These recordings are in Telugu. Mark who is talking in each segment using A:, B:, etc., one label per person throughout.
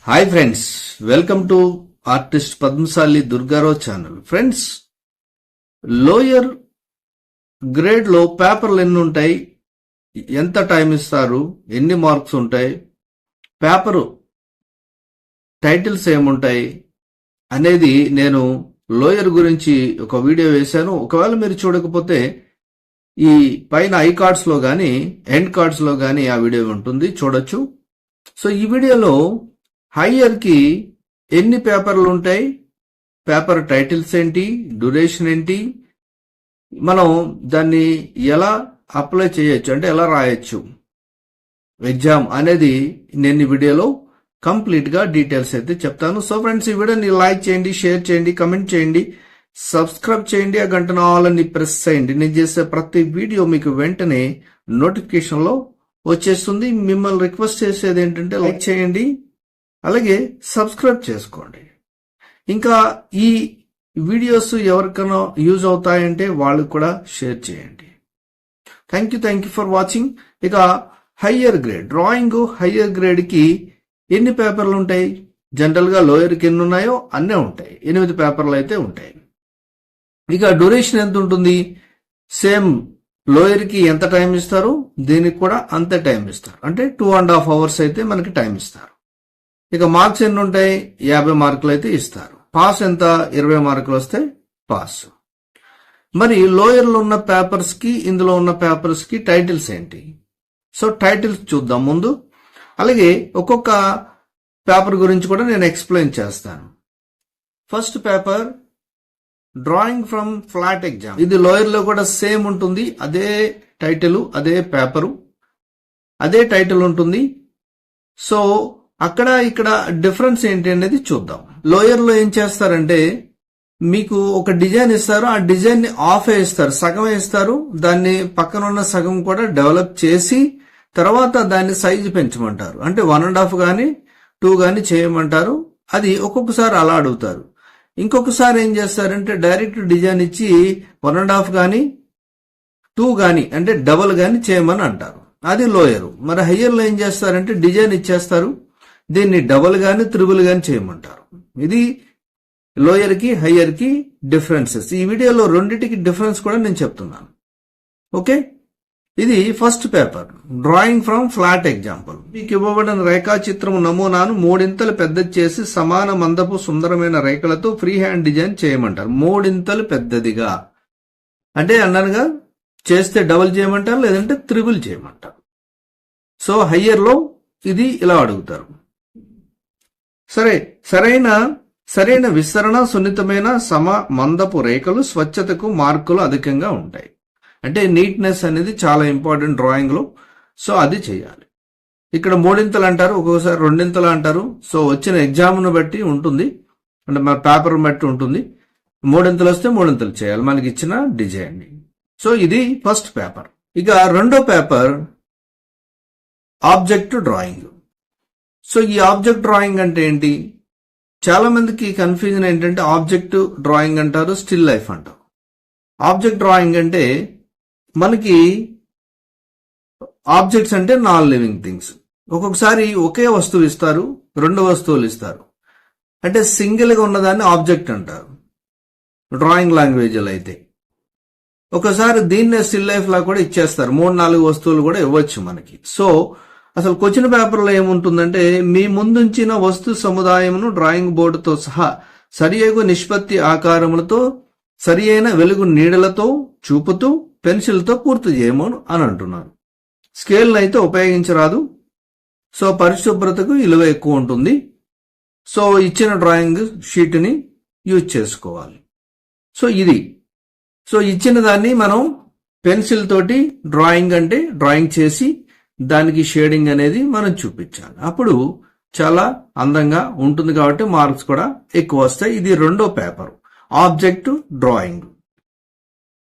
A: Hi friends, welcome to artist Padmashali Durgarao channel. Friends, lower grade లో పేపర్లు ఎన్ని ఉంటాయి, ఎంత టైం ఇస్తారు, ఎన్ని మార్క్స్ ఉంటాయి, పేపరు టైటిల్స్ ఏముంటాయి అనేది నేను లోయర్ గురించి ఒక వీడియో వేశాను. ఒకవేళ మీరు చూడకపోతే ఈ పైన ఐ కార్డ్స్ లో గానీ ఎండ్ కార్డ్స్ లో గానీ ఆ వీడియో ఉంటుంది, చూడొచ్చు. సో ఈ వీడియోలో హయ్యర్ కి ఎన్ని పేపర్లు ఉంటాయి, పేపర్ టైటిల్స్ ఏంటి, డ్యూరేషన్ ఏంటి, మనం దాన్ని ఎలా అప్లై చేయొచ్చు అంటే ఎలా రాయొచ్చు ఎగ్జామ్ అనేది నేను ఈ వీడియోలో కంప్లీట్ గా డీటెయిల్స్ అయితే చెప్తాను. సో ఫ్రెండ్స్, ఈ వీడియోని లైక్ చేయండి, షేర్ చేయండి, కమెంట్ చేయండి, సబ్స్క్రైబ్ చేయండి, ఆ గంట ఆలని ప్రెస్ చేయండి. నేను చేసే ప్రతి వీడియో మీకు వెంటనే నోటిఫికేషన్ లో వచ్చేస్తుంది. మిమ్మల్ని రిక్వెస్ట్ చేసేది ఏంటంటే లైక్ చేయండి, అలాగే సబ్స్క్రైబ్ చేసుకోండి. ఇంకా ఈ వీడియోస్ ఎవరికైనా యూజ్ అవుతాయంటే వాళ్ళకు కూడా షేర్ చేయండి. Thank you for watching. ఇక higher grade drawing, higher grade కి ఎన్ని పేపర్లు ఉంటాయి? జనరల్ గా లోయర్ కి ఎన్ని ఉన్నాయో అన్నీ ఉంటాయి, 8 పేపర్లు అయితే ఉంటాయి. ఇక డ్యూరేషన్ ఎంత ఉంటుంది? సేమ్ లోయర్ కి ఎంత టైం ఇస్తారు, దీనికి కూడా అంతే టైం ఇస్తారు, అంటే 2.5 hours అయితే మనకి టైం ఇస్తారు. ఇక మార్క్స్ ఎన్ని ఉంటాయి? 50 మార్కులు అయితే ఇస్తారు. పాస్ ఎంత? 20 మార్కులు వస్తే పాస్. మరి లోయర్ లో ఉన్న పేపర్స్ కి ఇందులో ఉన్న పేపర్స్ కి టైటిల్స్ ఏంటి? సో టైటిల్స్ చూద్దాం ముందు, అలాగే ఒక్కొక్క పేపర్ గురించి కూడా నేను ఎక్స్ప్లెయిన్ చేస్తాను. First paper drawing from flat exam. ఇది లోయర్ లో కూడా సేమ్ ఉంటుంది, అదే టైటిల్, అదే పేపరు, అదే టైటిల్ ఉంటుంది. సో అక్కడ ఇక్కడ డిఫరెన్స్ ఏంటి అనేది చూద్దాం. లోయర్ లో ఏం చేస్తారంటే మీకు ఒక డిజైన్ ఇస్తారు, ఆ డిజైన్ ని ఆఫ్ ఇస్తారు, సగం ఇస్తారు, దాన్ని పక్కన ఉన్న సగం కూడా డెవలప్ చేసి తర్వాత దాన్ని సైజు పెంచమంటారు. అంటే 1.5 గానీ 2 గానీ చేయమంటారు. అది ఒక్కొక్కసారి అలా అడుగుతారు. ఇంకొకసారి ఏం చేస్తారంటే డైరెక్ట్ డిజైన్ ఇచ్చి 1.5 గానీ 2 గానీ అంటే డబుల్ గానీ చేయమని అంటారు. అది లోయర్. మరి హయ్యర్ లో ఏం చేస్తారంటే డిజైన్ ఇచ్చేస్తారు, దీన్ని డబుల్ గానీ త్రిబుల్ గానీ చేయమంటారు. ఇది లోయర్ కి హయ్యర్ కి డిఫరెన్సెస్. ఈ వీడియోలో రెండింటికి డిఫరెన్స్ కూడా నేను చెప్తున్నాను. ఓకే, ఇది first paper drawing from flat example. మీకు ఇవ్వబడిన రేఖాచిత్రం నమూనాను 3 ఇంతలు పెద్దది చేసి సమాన మందపు సుందరమైన రేఖలతో ఫ్రీ హ్యాండ్ డిజైన్ చేయమంటారు. 3 ఇంతలు పెద్దదిగా అంటే అన్నానుగా, చేస్తే డబుల్ చేయమంటారు, లేదంటే త్రిబుల్ చేయమంటారు. సో హయ్యర్ లో ఇది ఇలా అడుగుతారు. సరైన విస్తరణ, సున్నితమైన సమ మందపు రేఖలు, స్వచ్ఛతకు మార్కులు అధికంగా ఉంటాయి. అంటే నీట్నెస్ అనేది చాలా ఇంపార్టెంట్ డ్రాయింగ్ లో. సో అది చేయాలి. ఇక్కడ 3 ఇంతలు అంటారు, ఒక్కొక్కసారి 2 ఇంతలు అంటారు. సో వచ్చిన ఎగ్జామ్ ను బట్టి ఉంటుంది, అంటే మన పేపర్ బట్టి ఉంటుంది. 3 ఇంతలు వస్తే 3 ఇంతలు చేయాలి మనకి ఇచ్చిన డిజైన్ ని. సో ఇది ఫస్ట్ పేపర్. ఇక రెండో పేపర్ ఆబ్జెక్ట్ డ్రాయింగ్. సో ఈ ఆబ్జెక్ట్ డ్రాయింగ్ అంటే ఏంటి? చాలా మందికి కన్ఫ్యూజన్ ఏంటంటే ఆబ్జెక్ట్ డ్రాయింగ్ అంటారు, స్టిల్ లైఫ్ అంటారు. ఆబ్జెక్ట్ డ్రాయింగ్ అంటే మనకి ఆబ్జెక్ట్స్ అంటే నాన్ లివింగ్ థింగ్స్. ఒక్కొక్కసారి ఒకే వస్తువు ఇస్తారు, 2 వస్తువులు ఇస్తారు, అంటే సింగిల్ గా ఉన్నదాన్ని ఆబ్జెక్ట్ అంటారు డ్రాయింగ్ లాంగ్వేజ్ లో అయితే. ఒకసారి దీన్నే స్టిల్ లైఫ్ లా కూడా ఇచ్చేస్తారు, 3-4 వస్తువులు కూడా ఇవ్వచ్చు మనకి. సో అసలు క్వశ్చన్ పేపర్ లో ఏముంటుందంటే మీ ముందుంచిన వస్తు సముదాయమును డ్రాయింగ్ బోర్డుతో సహా సరియగు నిష్పత్తి ఆకారములతో సరి అయిన వెలుగు నీడలతో చూపుతూ పెన్సిల్తో పూర్తి చేయమని అని అంటున్నారు. స్కేల్ అయితే ఉపయోగించరాదు. సో పరిశుభ్రతకు విలువ ఎక్కువ ఉంటుంది. సో ఇచ్చిన డ్రాయింగ్ షీట్ ని యూజ్ చేసుకోవాలి. సో ఇది ఇచ్చిన దాన్ని మనం పెన్సిల్ తోటి డ్రాయింగ్ అంటే డ్రాయింగ్ చేసి దానికి షేడింగ్ అనేది మనం చూపించాలి. అప్పుడు చాలా అందంగా ఉంటుంది, కాబట్టి మార్క్స్ కూడా ఎక్కువ వస్తాయి. ఇది రెండో పేపర్ ఆబ్జెక్ట్ డ్రాయింగ్.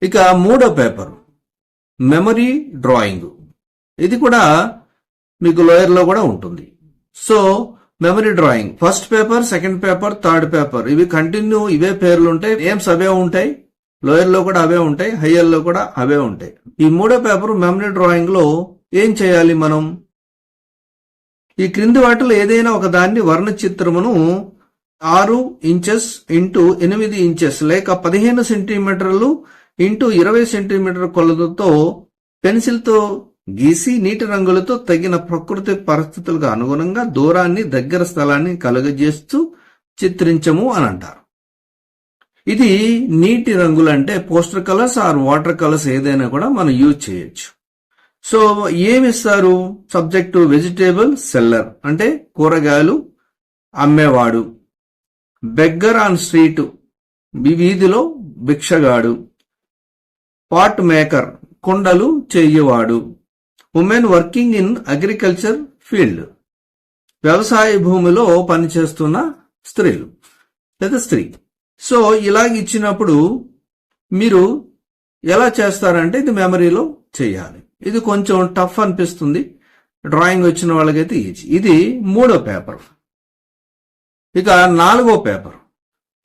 A: ఇక మూడో పేపర్ మెమరీ డ్రాయింగ్. ఇది కూడా మీకు లోయర్ లో కూడా ఉంటుంది. So memory drawing first paper, second paper, third paper, ఇవి కంటిన్యూ ఇవే పేర్లు ఉంటాయి, నేమ్స్ అవే ఉంటాయి. లోయర్ లో కూడా అవే ఉంటాయి, హయ్యర్ లో కూడా అవే ఉంటాయి. ఈ మూడో పేపర్ మెమరీ డ్రాయింగ్ లో ఏం చేయాలి? మనం ఈ క్రింది వాటిలో ఏదైనా ఒక దాన్ని వర్ణ చిత్రమును 6 ఇంచెస్ ఇంటూ 8 ఇంచెస్ లేక 15 సెంటీమీటర్లు ఇంటూ 20 సెంటీమీటర్ కొలతతో పెన్సిల్తో గీసి నీటి రంగులతో తగిన ప్రకృతి పరిస్థితులకు అనుగుణంగా దూరాన్ని దగ్గర స్థలాన్ని కలుగజేస్తూ చిత్రించము అని అంటారు. ఇది నీటి రంగులు అంటే poster colours or water colours ఏదైనా కూడా మనం యూజ్ చేయొచ్చు. సో ఏమిస్తారు? సబ్జెక్టు వెజిటేబుల్ సెల్లర్ అంటే కూరగాయలు అమ్మేవాడు, బెగ్గర్ ఆన్ స్ట్రీట్ వీధిలో భిక్షగాడు, పాట్ మేకర్ కుండలు చేయవాడు, women working in agriculture field వ్యవసాయ భూమిలో పనిచేస్తున్న స్త్రీలు లేదా స్త్రీ. సో ఇలాగ ఇచ్చినప్పుడు మీరు ఎలా చేస్తారంటే ఇది మెమరీలో చేయాలి. ఇది కొంచెం టఫ్ అనిపిస్తుంది, డ్రాయింగ్ వచ్చిన వాళ్ళకైతే ఈజీ. ఇది 3వ పేపర్. ఇక 4వ పేపర్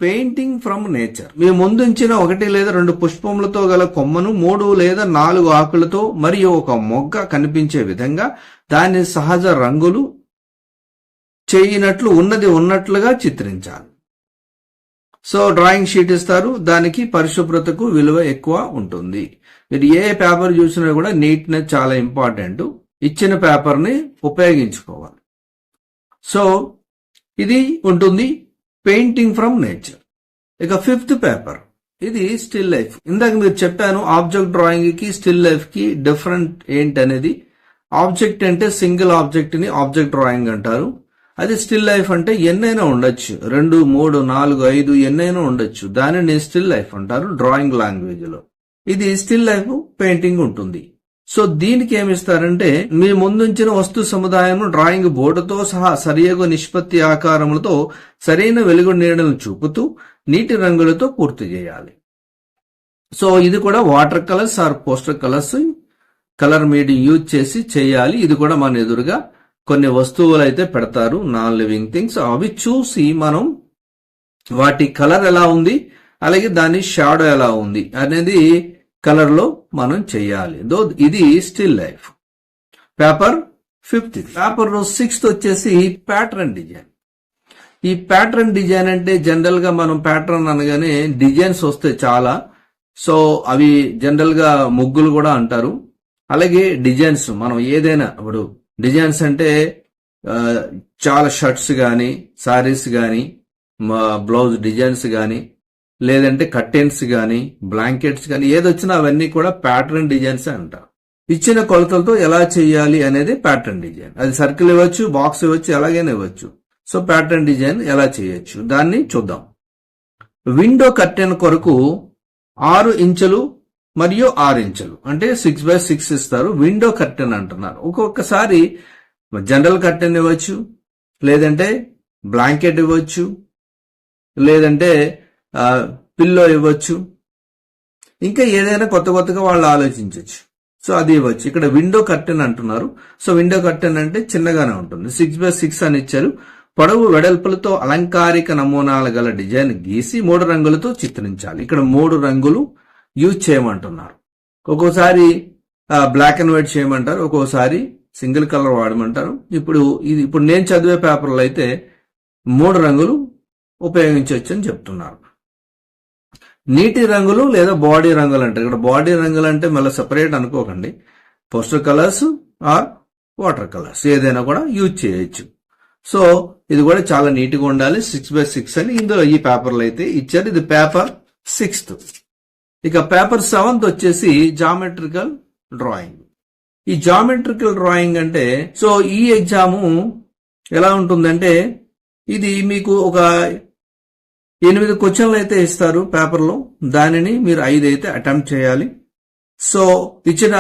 A: పెయింటింగ్ ఫ్రమ్ నేచర్. మీ ముందుంచిన 1 లేదా 2 పుష్పములతో గల కొమ్మను 3 లేదా 4 ఆకులతో మరియు ఒక మొగ్గ కనిపించే విధంగా దాన్ని సహజ రంగులు చేయనట్లు ఉన్నట్లుగా చిత్రించాలి. సో డ్రాయింగ్ షీట్ ఇస్తారు, దానికి పరిశుభ్రతకు విలువ ఎక్కువ ఉంటుంది. మీరు ఏ పేపర్ చూసినా కూడా నీట్నెస్ చాలా ఇంపార్టెంట్. ఇచ్చిన పేపర్ని ఉపయోగించుకోవాలి. సో ఇది ఉంటుంది పెయింటింగ్ ఫ్రమ్ నేచర్. ఇక 5th పేపర్ ఇది స్టిల్ లైఫ్. ఇందాక మీరు చెప్పాను ఆబ్జెక్ట్ డ్రాయింగ్ కి స్టిల్ లైఫ్ కి డిఫరెంట్ ఏంటనేది. ఆబ్జెక్ట్ అంటే సింగిల్ ఆబ్జెక్ట్ ని ఆబ్జెక్ట్ డ్రాయింగ్ అంటారు. అది స్టిల్ లైఫ్ అంటే ఎన్నైనా ఉండొచ్చు, 2, 3, 4, 5 ఎన్నైనా ఉండొచ్చు. దానిని స్టిల్ లైఫ్ అంటారు డ్రాయింగ్ లాంగ్వేజ్ లో. ఇది స్టిల్ లైఫ్ పెయింటింగ్ ఉంటుంది. సో దీనికి ఏమిస్తారంటే మీ ముందుంచిన వస్తు సముదాయం డ్రాయింగ్ బోర్డుతో సహా సరియగు నిష్పత్తి ఆకారములతో సరైన వెలుగు నీడలను చూపుతూ నీటి రంగులతో పూర్తి చేయాలి. సో ఇది కూడా water colours or poster colours colour medium use చేసి చేయాలి. ఇది కూడా మన ఎదురుగా కొన్ని వస్తువులు అయితే పెడతారు, నాన్ లివింగ్ థింగ్స్. అవి చూసి మనం వాటి కలర్ ఎలా ఉంది అలాగే దాని షాడో ఎలా ఉంది అనేది కలర్ లో మనం చేయాలి. ఇది still life. Paper 5th. Paper 6th వచ్చేసి ప్యాటర్న్ డిజైన్. ఈ ప్యాటర్న్ డిజైన్ అంటే జనరల్ గా మనం ప్యాటర్న్ అనగానే డిజైన్స్ వస్తాయి చాలా. సో అవి జనరల్ గా ముగ్గులు కూడా అంటారు. అలాగే డిజైన్స్ మనం ఏదైనా ఇప్పుడు డిజైన్స్ అంటే చాలా షర్ట్స్ కానీ సారీస్ కానీ బ్లౌజ్ డిజైన్స్ కానీ లేదంటే కర్టెన్స్ కానీ బ్లాంకెట్స్ కానీ ఏదొచ్చినా అవన్నీ కూడా ప్యాటర్న్ డిజైన్స్ అంటారు. ఇచ్చిన కొలతలతో ఎలా చేయాలి అనేది ప్యాటర్న్ డిజైన్. అది సర్కిల్ ఇవ్వచ్చు, బాక్స్ ఇవ్వచ్చు, ఎలాగైనా ఇవ్వచ్చు. సో ప్యాటర్న్ డిజైన్ ఎలా చేయొచ్చు దాన్ని చూద్దాం. విండో కర్టెన్ కొరకు 6 ఇంచులు మరియు 6 ఇంచులు అంటే 6x6 ఇస్తారు. విండో కర్టెన్ అంటున్నారు. ఒక్కొక్కసారి జనరల్ కర్టెన్ ఇవ్వచ్చు, లేదంటే బ్లాంకెట్ ఇవ్వచ్చు, లేదంటే పిల్లో ఇవ్వచ్చు, ఇంకా ఏదైనా కొత్తగా వాళ్ళు ఆలోచించవచ్చు. సో అది ఇవ్వచ్చు. ఇక్కడ విండో కర్టెన్ అంటున్నారు. సో విండో కర్టెన్ అంటే చిన్నగానే ఉంటుంది. 6x6 అని ఇచ్చారు. పొడవు వెడల్పులతో అలంకారిక నమూనాలు గల డిజైన్ గీసి 3 రంగులతో చిత్రించాలి. ఇక్కడ 3 రంగులు యూజ్ చేయమంటున్నారు. ఒక్కోసారి బ్లాక్ అండ్ వైట్ చేయమంటారు, ఒక్కోసారి సింగిల్ కలర్ వాడమంటారు. ఇప్పుడు నేను చదివే పేపర్లో అయితే 3 రంగులు ఉపయోగించవచ్చు అని చెప్తున్నారు. నీటి రంగులు లేదా బాడీ రంగులు అంటారు. ఇక్కడ బాడీ రంగులు అంటే మళ్ళీ సెపరేట్ అనుకోకండి. Poster colours or water colours ఏదైనా కూడా యూజ్ చేయొచ్చు. సో ఇది కూడా చాలా నీట్గా ఉండాలి. 6x6 అని ఇందులో ఈ పేపర్లు అయితే ఇచ్చారు. ఇది పేపర్ 6th. ఇక పేపర్ 7th వచ్చేసి జామెట్రికల్ డ్రాయింగ్. ఈ జామెట్రికల్ డ్రాయింగ్ అంటే సో ఈ ఎగ్జాము ఎలా ఉంటుందంటే ఇది మీకు ఒక 8 క్వశ్చన్లు అయితే ఇస్తారు పేపర్లో. దానిని మీరు 5 అయితే అటెంప్ట్ చేయాలి. సో ఇచ్చిన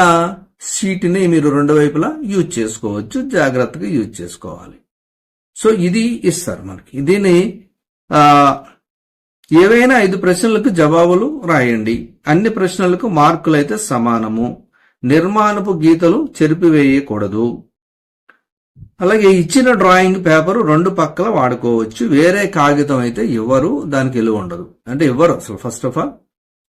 A: షీట్ని మీరు 2 వైపులా యూజ్ చేసుకోవచ్చు. జాగ్రత్తగా యూజ్ చేసుకోవాలి. సో ఇది ఇస్తారు మనకి. దీన్ని ఏవైనా 5 ప్రశ్నలకు జవాబులు రాయండి. అన్ని ప్రశ్నలకు మార్కులు అయితే సమానము. నిర్మాణపు గీతలు చెరిపివేయకూడదు. అలాగే ఇచ్చిన డ్రాయింగ్ పేపర్ 2 పక్కల వాడుకోవచ్చు. వేరే కాగితం అయితే ఇవ్వరు, దానికి విలువ ఉండదు. అంటే ఇవ్వరు అసలు ఫస్ట్ ఆఫ్ ఆల్.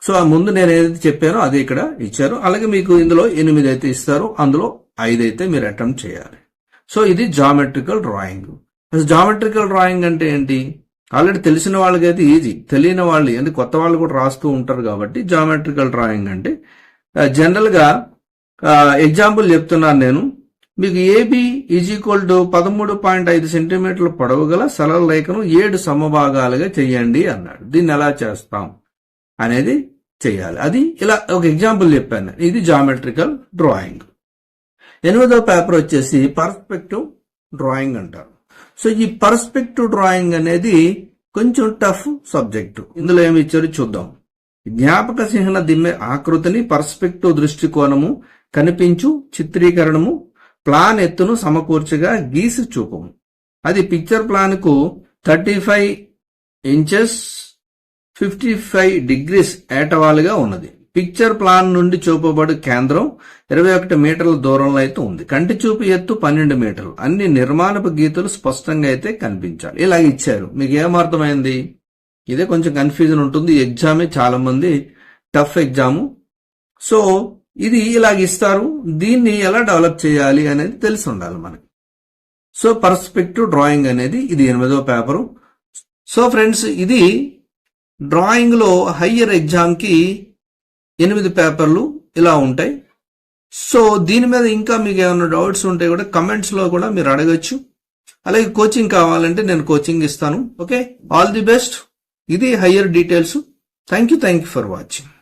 A: సో ముందు నేను ఏదైతే చెప్పానో అది ఇక్కడ ఇచ్చారు. అలాగే మీకు ఇందులో 8 అయితే ఇస్తారు, అందులో 5 అయితే మీరు అటెంప్ట్ చేయాలి. సో ఇది జామెట్రికల్ డ్రాయింగ్. జామెట్రికల్ డ్రాయింగ్ అంటే ఏంటి? ఆల్రెడీ తెలిసిన వాళ్ళకైతే ఈజీ, తెలియని వాళ్ళు అంటే కొత్త వాళ్ళు కూడా రాస్తూ ఉంటారు కాబట్టి జామెట్రికల్ డ్రాయింగ్ అంటే జనరల్ గా ఎగ్జాంపుల్ చెప్తున్నాను నేను మీకు. ఏబి ఈజ్ ఈక్వల్ టు 13.5 సెంటీమీటర్ల పొడవు గల సరళ రేఖను 7 సమభాగాలుగా చెయ్యండి అన్నాడు. దీన్ని ఎలా చేస్తాం అనేది చెయ్యాలి. అది ఇలా ఒక ఎగ్జాంపుల్ చెప్పాను. ఇది జామెట్రికల్ డ్రాయింగ్. 8వ పేపర్ వచ్చేసి పర్స్పెక్టివ్ డ్రాయింగ్ అంటారు. సో ఈ పర్స్పెక్టివ్ డ్రాయింగ్ అనేది కొంచెం టఫ్ సబ్జెక్టు. ఇందులో ఏమి ఇచ్చారు చూద్దాం. జ్ఞాపక చిహ్న దిమ్మె ఆకృతిని పర్స్పెక్టివ్ దృష్టికోణము కనిపించు చిత్రీకరణము ప్లాన్ ఎత్తును సమకూర్చగా గీసి చూపము. అది పిక్చర్ ప్లాన్ కు 35 ఇంచెస్ 55 డిగ్రీస్ ఏటవాలుగా ఉన్నది. పిక్చర్ ప్లాన్ నుండి చూపబడు కేంద్రం 21 మీటర్ల దూరంలో అయితే ఉంది. కంటి చూపు ఎత్తు 12 మీటర్లు. అన్ని నిర్మాణపు గీతలు స్పష్టంగా అయితే కనిపించాలి. ఇలా ఇచ్చారు. మీకు ఏమర్థమైంది? ఇదే కొంచెం కన్ఫ్యూజన్ ఉంటుంది. ఎగ్జామే చాలా మంది టఫ్ ఎగ్జాము. సో ఇది ఇలాగ ఇస్తారు. దీన్ని ఎలా డెవలప్ చేయాలి అనేది తెలిసి ఉండాలి మనకి. సో పర్స్పెక్టివ్ డ్రాయింగ్ అనేది ఇది 8వ పేపరు. సో ఫ్రెండ్స్, ఇది డ్రాయింగ్ లో హయ్యర్ ఎగ్జామ్ కి 8 పేపర్లు ఇలా ఉంటాయి. సో దీని మీద ఇంకా మీకు ఏమైనా డౌట్స్ ఉంటే కూడా కమెంట్స్ లో కూడా మీరు అడగచ్చు. అలాగే కోచింగ్ కావాలంటే నేను కోచింగ్ ఇస్తాను. Okay, all the best. ఇది higher details. Thank you for watching.